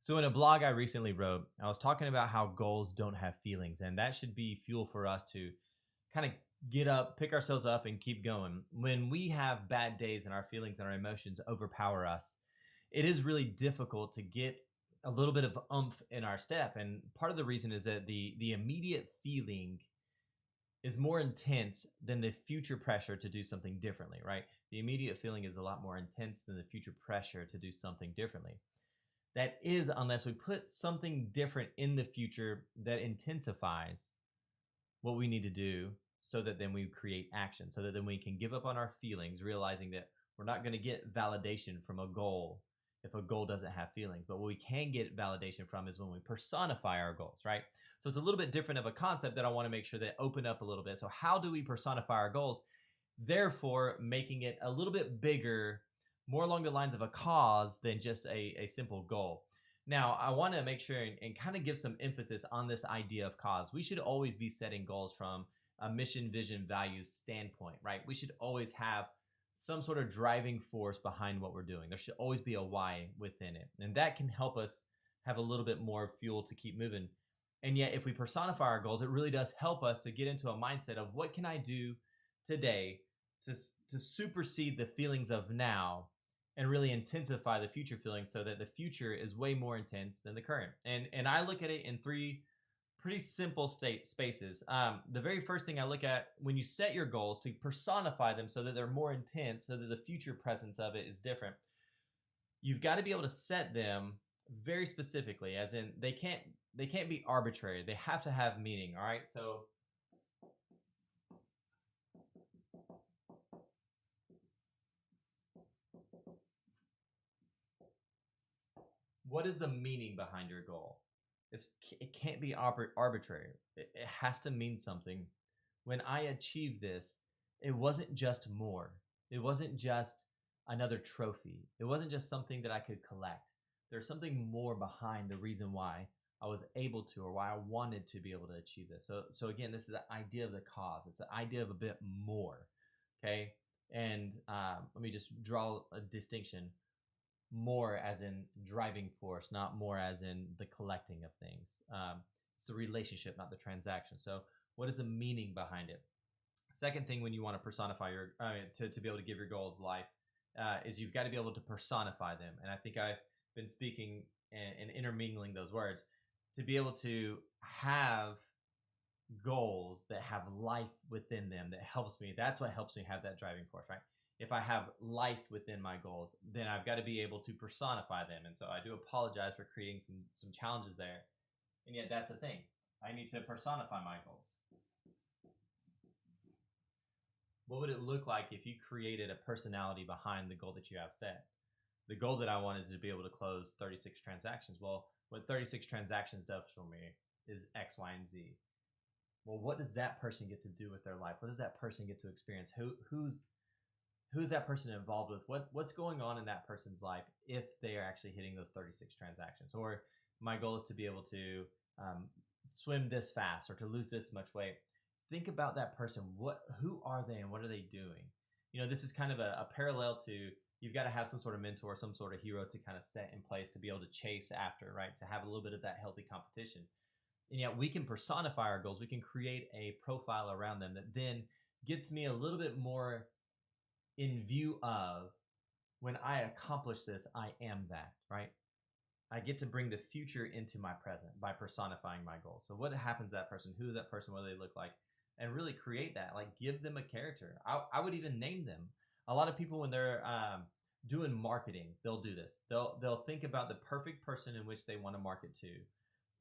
So, in a blog I recently wrote, I was talking about how goals don't have feelings, and that should be fuel for us to kind of get up, pick ourselves up, and keep going. When we have bad days and our feelings and our emotions overpower us, it is really difficult to get a little bit of oomph in our step. And part of the reason is that the immediate feeling is more intense than the future pressure to do something differently, right? The immediate feeling is a lot more intense than the future pressure to do something differently. That is, unless we put something different in the future that intensifies what we need to do so that then we create action, so that then we can give up on our feelings, realizing that we're not going to get validation from a goal if a goal doesn't have feelings. But what we can get validation from is when we personify our goals, right? So it's a little bit different of a concept that I want to make sure that open up a little bit. So how do we personify our goals? Therefore, making it a little bit bigger, more along the lines of a cause than just a simple goal. Now, I want to make sure and kind of give some emphasis on this idea of cause. We should always be setting goals from a mission, vision, values standpoint, right? We should always have some sort of driving force behind what we're doing. There should always be a why within it. And that can help us have a little bit more fuel to keep moving. And yet, if we personify our goals, it really does help us to get into a mindset of what can I do today to supersede the feelings of now and really intensify the future feelings so that the future is way more intense than the current. And I look at it in three pretty simple state spaces. The very first thing I look at when you set your goals to personify them so that they're more intense, so that the future presence of it is different. You've got to be able to set them very specifically, as in they can't be arbitrary. They have to have meaning. All right. So what is the meaning behind your goal? It can't be arbitrary. It has to mean something. When I achieved this, it wasn't just more. It wasn't just another trophy. It wasn't just something that I could collect. There's something more behind the reason why I was able to, or why I wanted to be able to achieve this. So again, this is the idea of the cause. It's the idea of a bit more. Okay, and let me just draw a distinction. More as in driving force, not more as in the collecting of things. It's the relationship, not the transaction. So, what is the meaning behind it? Second thing, when you want to personify to be able to give your goals life, is you've got to be able to personify them. And I think I've been speaking and intermingling those words to be able to have goals that have life within them that helps me. That's what helps me have that driving force, right? If I have life within my goals, then I've got to be able to personify them. And so I do apologize for creating some challenges there. And yet that's the thing. I need to personify my goals. What would it look like if you created a personality behind the goal that you have set? The goal that I want is to be able to close 36 transactions. Well, what 36 transactions does for me is X, Y, and Z. Well, what does that person get to do with their life? What does that person get to experience? Who's that person involved with? What's going on in that person's life if they are actually hitting those 36 transactions? Or my goal is to be able to swim this fast or to lose this much weight. Think about that person. Who are they and what are they doing? This is kind of a parallel to you've got to have some sort of mentor, some sort of hero to kind of set in place to be able to chase after, right? To have a little bit of that healthy competition. And yet we can personify our goals. We can create a profile around them that then gets me a little bit more in view of when I accomplish this, I am that, right? I get to bring the future into my present by personifying my goals. So what happens to that person? Who is that person? What do they look like? And really create that, like give them a character. I would even name them. A lot of people, when they're doing marketing, they'll do this. They'll think about the perfect person in which they want to market to,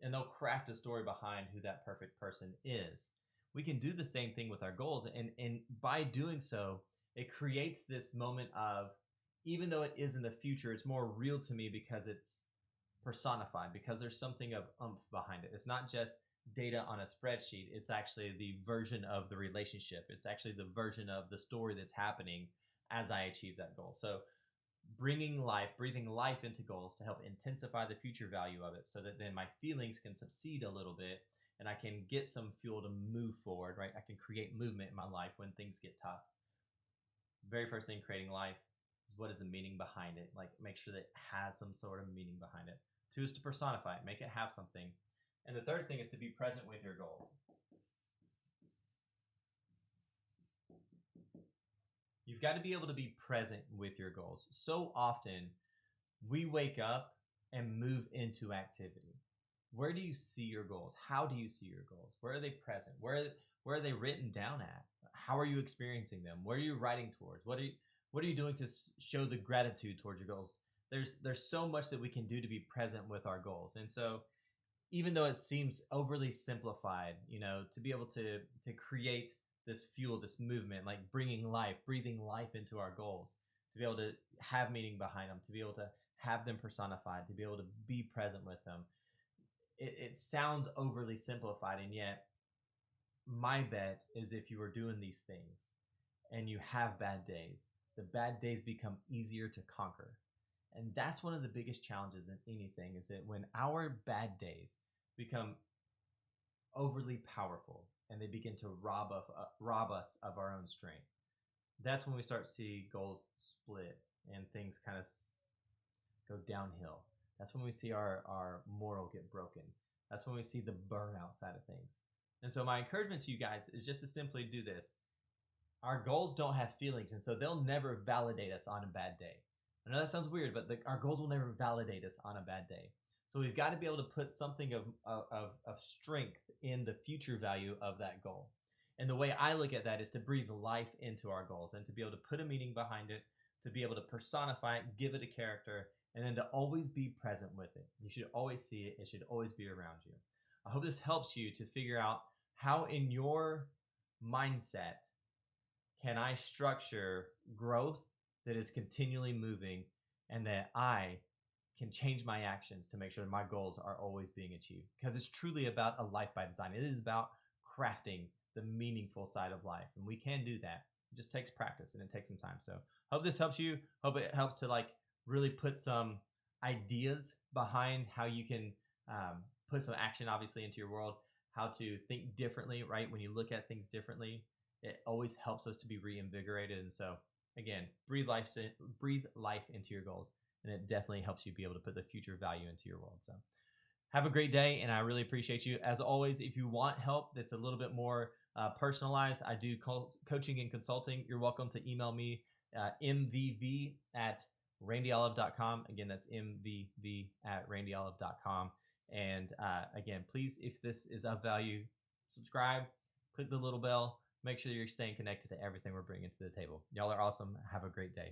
and they'll craft a story behind who that perfect person is. We can do the same thing with our goals. And by doing so, it creates this moment of, even though it is in the future, it's more real to me because it's personified, because there's something of oomph behind it. It's not just data on a spreadsheet. It's actually the version of the relationship. It's actually the version of the story that's happening as I achieve that goal. So breathing life into goals to help intensify the future value of it so that then my feelings can subside a little bit and I can get some fuel to move forward, right? I can create movement in my life when things get tough. Very first thing, creating life, is what is the meaning behind it? Like, make sure that it has some sort of meaning behind it. Two is to personify it, make it have something. And the third thing is to be present with your goals. You've got to be able to be present with your goals. So often we wake up and move into activity. Where do you see your goals? How do you see your goals? Where are they present? Where are they written down at? How are you experiencing them? What are you writing towards? What are you doing to show the gratitude towards your goals? There's so much that we can do to be present with our goals. And so even though it seems overly simplified, to be able to create this fuel, this movement, like bringing life, breathing life into our goals, to be able to have meaning behind them, to be able to have them personified, to be able to be present with them. It sounds overly simplified, and yet my bet is if you are doing these things and you have bad days, the bad days become easier to conquer. And that's one of the biggest challenges in anything, is that when our bad days become overly powerful and they begin to rob us of our own strength, that's when we start to see goals split and things kind of go downhill. That's when we see our moral get broken. That's when we see the burnout side of things. And so my encouragement to you guys is just to simply do this. Our goals don't have feelings, and so they'll never validate us on a bad day. I know that sounds weird, but our goals will never validate us on a bad day. So we've got to be able to put something of strength in the future value of that goal. And the way I look at that is to breathe life into our goals and to be able to put a meaning behind it, to be able to personify it, give it a character, and then to always be present with it. You should always see it. It should always be around you. I hope this helps you to figure out how in your mindset can I structure growth that is continually moving, and that I can change my actions to make sure that my goals are always being achieved. Because it's truly about a life by design. It is about crafting the meaningful side of life. And we can do that. It just takes practice and it takes some time. So hope this helps you. Hope it helps to really put some ideas behind how you can put some action obviously into your world, how to think differently, right? When you look at things differently, it always helps us to be reinvigorated. And so again, breathe life into your goals, and it definitely helps you be able to put the future value into your world. So have a great day, and I really appreciate you. As always, if you want help that's a little bit more personalized, I do coaching and consulting. You're welcome to email me, mvv@randyolive.com. Again, that's mvv@randyolive.com. And again, please, if this is of value, subscribe, click the little bell. Make sure you're staying connected to everything we're bringing to the table. Y'all are awesome. Have a great day.